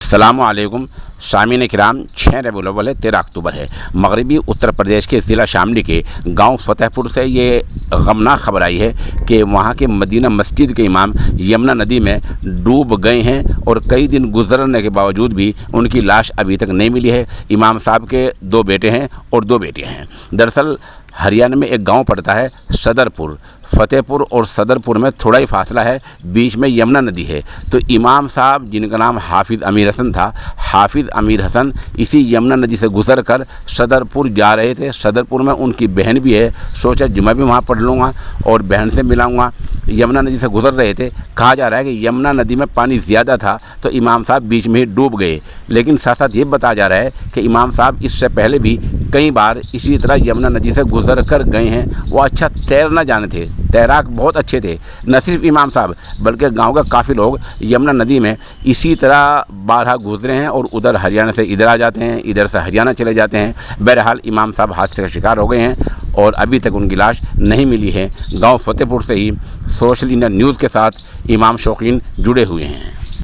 अस्सलामु अलैकुम सामीन किराम। 6 रबीउल अव्वल है, 13 अक्टूबर है। मगरबी उत्तर प्रदेश के ज़िला शामली के गांव फतेहपुर से ये गमनाक खबर आई है कि वहां के मदीना मस्जिद के इमाम यमना नदी में डूब गए हैं और कई दिन गुजरने के बावजूद भी उनकी लाश अभी तक नहीं मिली है। इमाम साहब के 2 बेटे हैं और 2 बेटियाँ हैं। दरअसल हरियाणा में एक गांव पड़ता है सदरपुर। फतेहपुर और सदरपुर में थोड़ा ही फासला है, बीच में यमुना नदी है। तो इमाम साहब, जिनका नाम हाफिज़ अमीर हसन था, हाफिज़ अमीर हसन इसी यमुना नदी से गुज़र कर सदरपुर जा रहे थे। सदरपुर में उनकी बहन भी है, सोचा जुम्मा भी वहाँ पढ़ लूँगा और बहन से मिलाऊँगा। यमुना नदी से गुज़र रहे थे। कहा जा रहा है कि यमुना नदी में पानी ज़्यादा था तो इमाम साहब बीच में ही डूब गए। लेकिन साथ साथ ये बताया जा रहा है कि इमाम साहब इससे पहले भी कई बार इसी तरह यमुना नदी से गुज़र कर गए हैं। वो अच्छा तैरना जाने थे, तैराक बहुत अच्छे थे। न सिर्फ इमाम साहब बल्कि गांव के काफ़ी लोग यमुना नदी में इसी तरह बारहा गुजरे हैं और उधर हरियाणा से इधर आ जाते हैं, इधर से हरियाणा चले जाते हैं। बहरहाल इमाम साहब हादसे का शिकार हो गए हैं और अभी तक उनकी लाश नहीं मिली है। गांव फतेहपुर से ही सोशल इंडिया न्यूज़ के साथ इमाम शौकीन जुड़े हुए हैं।